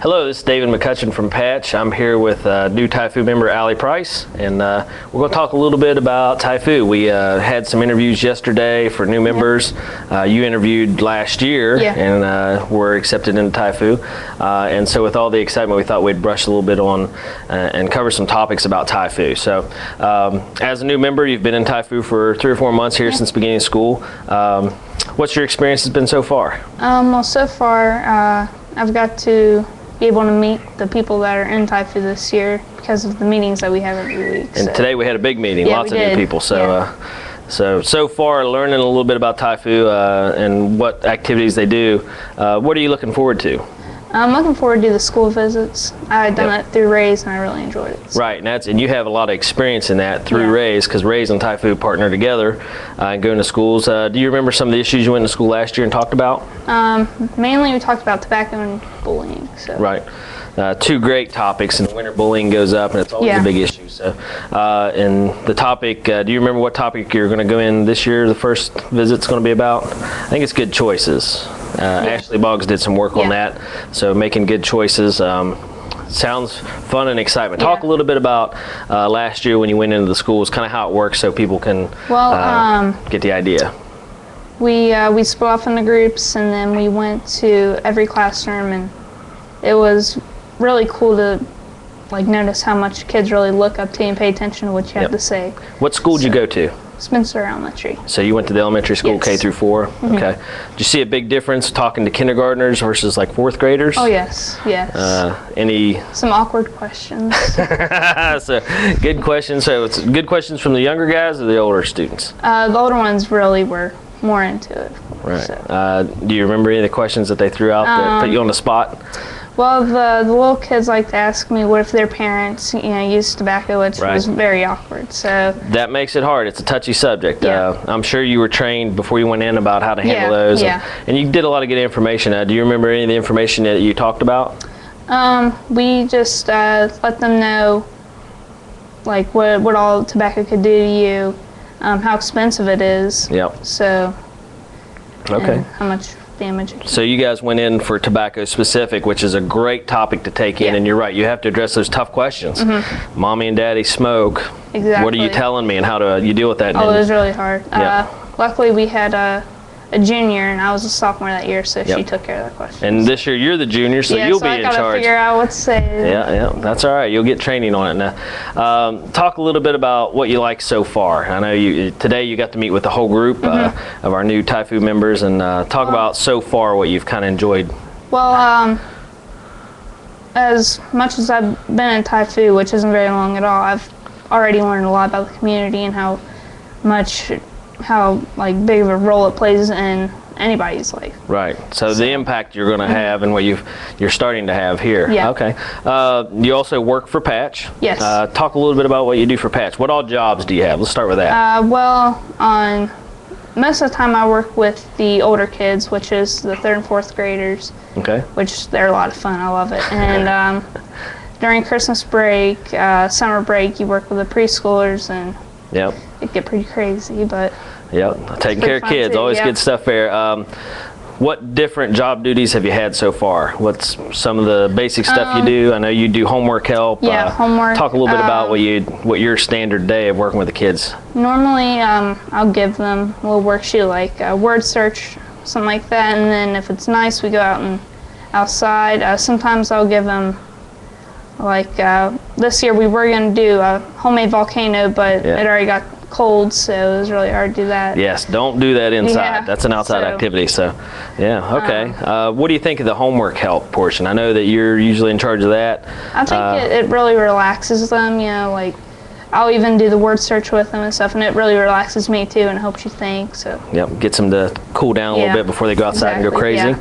Hello, this is David McCutcheon from Patch. I'm here with new Taifu member Allie Price, and we're going to talk a little bit about Taifu. We had some interviews yesterday for new members. You interviewed last year, and were accepted into Taifu. And so with all the excitement, we thought we'd brush a little bit on and cover some topics about Taifu. So as a new member, you've been in Taifu for 3 or 4 months here since beginning of school. What's your experience has been so far? Well, so far, I've got to be able to meet the people that are in Taifu this year because of the meetings that we have every week. And today we had a big meeting, lots of new people. So, so far, learning a little bit about Taifu and what activities they do. What are you looking forward to? I'm looking forward to the school visits. I've done it through Ray's and I really enjoyed it. So. Right, and you have a lot of experience in that through Ray's, because Ray's and Taifu partner together and going to schools. Do you remember some of the issues you went to school last year and talked about? Mainly we talked about tobacco and bullying. So. Right. 2 great topics, and winter bullying goes up, and it's always a big issue. So, and the topic, do you remember what topic you're going to go in this year? The first visit's going to be about? I think it's good choices. Ashley Boggs did some work on that, so making good choices. Sounds fun and excitement. Talk a little bit about last year when you went into the schools, kind of how it works, so people can get the idea. We split off into groups, and then we went to every classroom, and it was really cool to notice how much kids really look up to you and pay attention to what you have to say. What school did you go to? Spencer Elementary. So you went to the elementary school, K through 4? Okay. Did you see a big difference talking to kindergartners versus 4th graders? Oh yes. Some awkward questions. So good questions. So it's good questions from the younger guys or the older students? The older ones really were more into it. Right. So. Do you remember any of the questions that they threw out that put you on the spot? Well, the little kids like to ask me what if their parents, use tobacco, which was very awkward. So that makes it hard. It's a touchy subject. I'm sure you were trained before you went in about how to handle those. And you did a lot of good information. Do you remember any of the information that you talked about? We just let them know, what all tobacco could do to you, how expensive it is. So. Okay. How much damage. So you guys went in for tobacco specific, which is a great topic to take in, and you're right, you have to address those tough questions. Mommy and daddy smoke. Exactly. What are you telling me, and how do you deal with that? Oh, it was really hard. Luckily we had a junior, and I was a sophomore that year, so she took care of that question. And this year you're the junior, so you'll be in charge. I gotta figure out what to say. Yeah, that's all right. You'll get training on it now. Talk a little bit about what you like so far. I know today you got to meet with the whole group of our new Taifu members, and talk about so far what you've kind of enjoyed. Well, as much as I've been in Taifu, which isn't very long at all, I've already learned a lot about the community and how big of a role it plays in anybody's life. Right. So the impact you're going to have and what you're starting to have here. Yeah. Okay. You also work for Patch. Yes. Talk a little bit about what you do for Patch. What all jobs do you have? Let's start with that. Well, on most of the time I work with the older kids, which is the 3rd and 4th graders. Okay. Which they're a lot of fun. I love it. And during Christmas break, summer break, you work with the preschoolers, and it get pretty crazy, but taking care of kids, always good stuff there. What different job duties have you had so far? What's some of the basic stuff you do? I know you do homework help. Homework. Talk a little bit about what your standard day of working with the kids. Normally, I'll give them a little worksheet, like a word search, something like that, and then if it's nice, we go out and outside. Sometimes I'll give them, this year we were going to do a homemade volcano, but it already got cold, so it was really hard to do that. Yes, don't do that inside. That's an outside activity. So, okay. What do you think of the homework help portion? I know that you're usually in charge of that. I think it really relaxes them. I'll even do the word search with them and stuff, and it really relaxes me too, and helps you think. So. Gets them to cool down a little bit before they go outside and go crazy.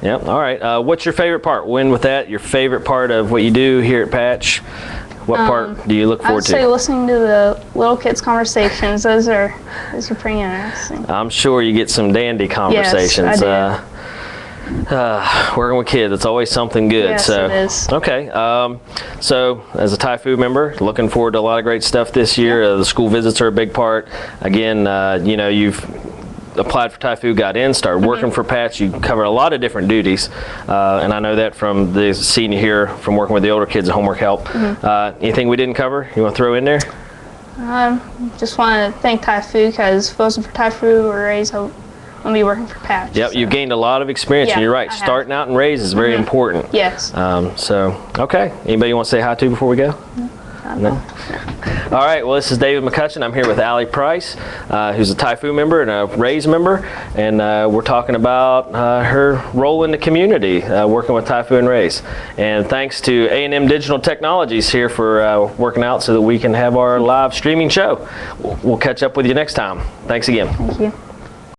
All right. What's your favorite part? We'll end with that. Your favorite part of what you do here at Patch? What part do you look forward to? I would say listening to the little kids' conversations. Those are pretty interesting. I'm sure you get some dandy conversations. Yes, I do. Working with kids, it's always something good. Yes, so, it is. Okay. So as a Taifu member, looking forward to a lot of great stuff this year. The school visits are a big part. Again, you've applied for Typhoon, got in, started working for Patch. You cover a lot of different duties, and I know that from the seeing you here from working with the older kids and homework help. Anything we didn't cover you want to throw in there? Just want to thank Typhoon, because if it wasn't for Typhoon or Rays, I wouldn't be working for Patch. Yep, so. you've gained a lot of experience, and Yeah, you're right. I have. Starting out in Rays is very important. Yes. Okay. Anybody you want to say hi to before we go? No. All right, well, this is David McCutcheon. I'm here with Allie Price, who's a Typhoon member and a Rays member, and we're talking about her role in the community, working with Typhoon Rays. And thanks to A&M Digital Technologies here for working out so that we can have our live streaming show. We'll catch up with you next time. Thanks again. Thank you.